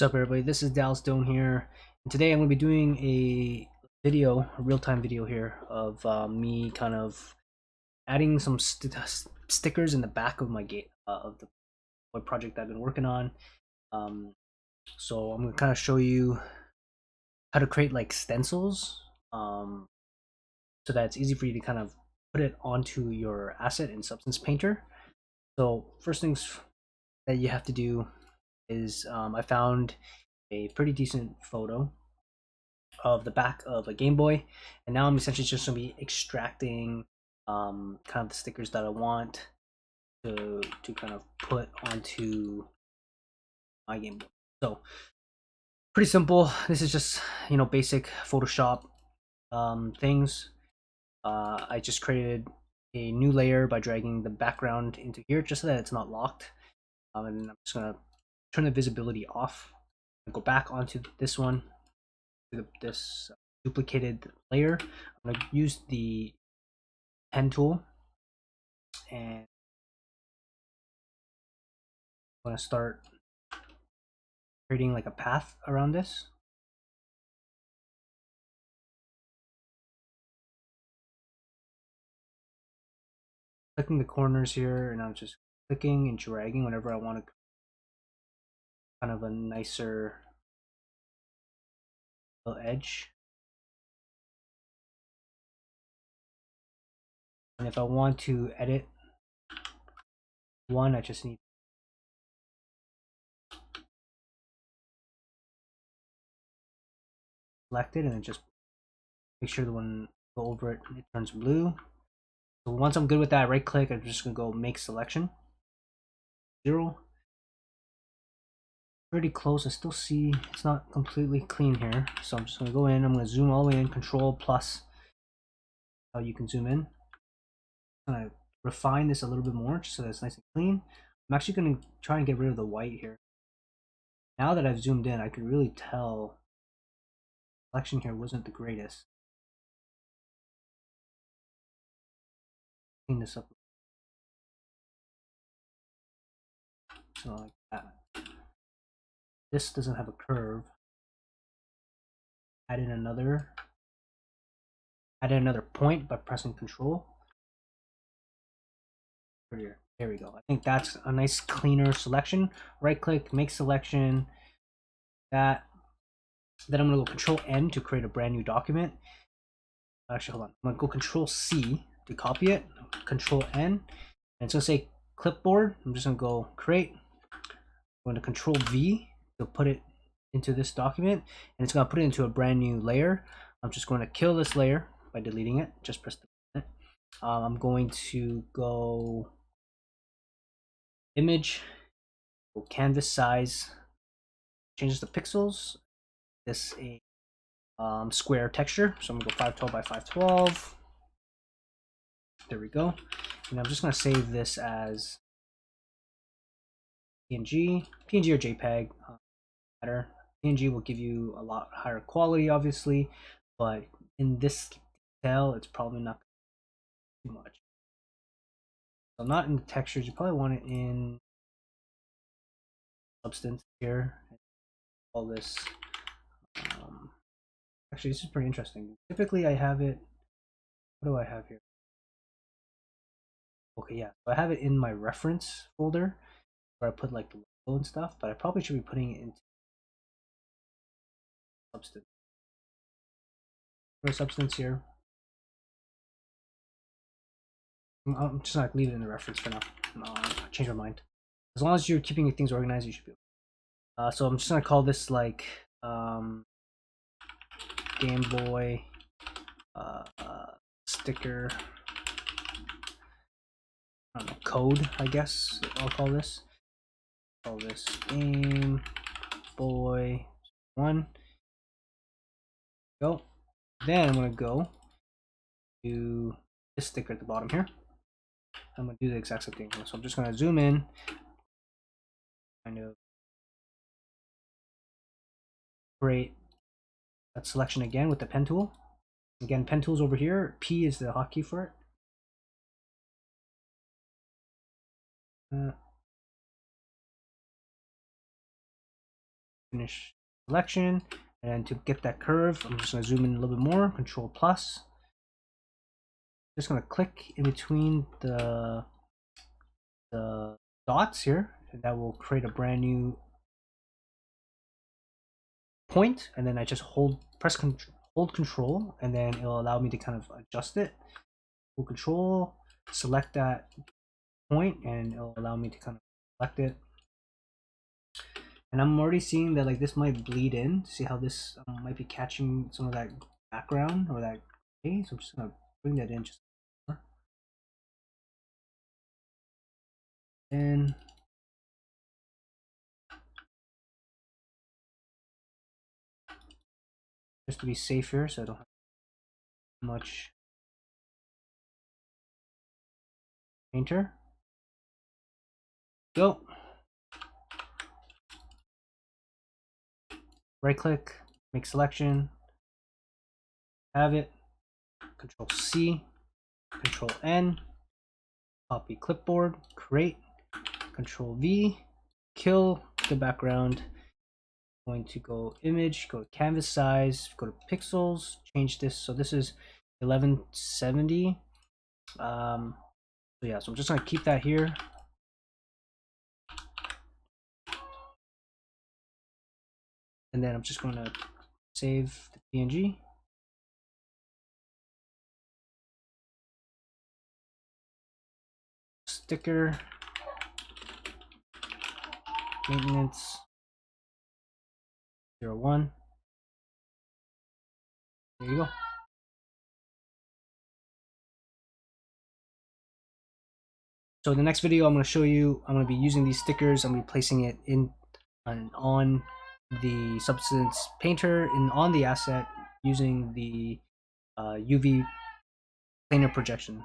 What's up, everybody? This is Stone here, and today I'm going to be doing a real-time video here of me kind of adding some stickers in the back of my game of the project I've been working on. Um, so I'm going to kind of show you how to create like stencils, so that it's easy for you to kind of put it onto your asset in Substance Painter. So first things that you have to do is I found a pretty decent photo of the back of a Game Boy, and now I'm essentially just going to be extracting kind of the stickers that I want to kind of put onto my Game Boy. So pretty simple. This is just basic Photoshop things. I just created a new layer by dragging the background into here just so that it's not locked. And I'm just gonna turn the visibility off and go back onto this one, this duplicated layer. I'm going to use the pen tool, and I'm going to start creating like a path around this. Clicking the corners here, and I'm just clicking and dragging whenever I want to kind of a nicer little edge. And if I want to edit one, I just need select it and then just make sure the one go over it, it turns blue. So once I'm good with that, right click, I'm just gonna go make selection 0. Pretty close. I still see it's not completely clean here, so I'm just gonna go in. I'm gonna zoom all the way in, Control plus how you can zoom in. I'm gonna refine this a little bit more just so that it's nice and clean. I'm actually gonna try and get rid of the white here. Now that I've zoomed in, I can really tell the selection here wasn't the greatest. Clean this up so like that. This doesn't have a curve. Add in another point by pressing Control. Here. There we go. I think that's a nice cleaner selection. Right click, make selection. That. Then I'm gonna go Control N to create a brand new document. Actually, hold on. I'm gonna go Control C to copy it. Control N, and it's gonna say clipboard. I'm just gonna go create. I'm gonna Control V to put it into this document, and it's gonna put it into a brand new layer. I'm just going to kill this layer by deleting it. Just press the I'm going to go image, go canvas size, change the pixels. This a square texture, so I'm gonna go 512 by 512. There we go. And I'm just gonna save this as PNG or JPEG. Matter. PNG will give you a lot higher quality, obviously, but in this detail, it's probably not too much. So not in the textures. You probably want it in substance here. All this. Actually, this is pretty interesting. Typically, I have it. What do I have here? Okay, yeah. So I have it in my reference folder where I put like the logo and stuff, but I probably should be putting it into substance. For substance here. I'm just not leave it in the reference for now. I'll change my mind. As long as you're keeping things organized, you should be. So I'm just gonna call this like Game Boy sticker. I don't know, code. I guess I'll call this. Call this Game Boy 1. Go. Then I'm gonna go to this sticker at the bottom here. I'm gonna do the exact same thing. So I'm just gonna zoom in, kind of create that selection again with the pen tool. Again, pen tool's over here. P is the hotkey for it. finish selection. And to get that curve, I'm just going to zoom in a little bit more, Control plus. Just going to click in between the dots here, and that will create a brand new point. And then I just hold control, and then it'll allow me to kind of adjust it. Hold control, select that point, and it'll allow me to kind of select it. And I'm already seeing that like this might bleed in. See how this might be catching some of that background or that gray. So I'm just gonna bring that in just more. And just to be safe here, so I don't have much painter. Go. Right click, make selection, have it, Control C, Control N, copy clipboard, create, Control V, kill the background. I'm going to go image, go to canvas size, go to pixels, change this. So this is 1170. So yeah, so I'm just gonna keep that here. And then I'm just going to save the PNG. Sticker, maintenance, 01. There you go. So in the next video, I'm going to show you, I'm going to be using these stickers. I'm going to be placing it in on the Substance Painter and on the asset using the UV planar projection.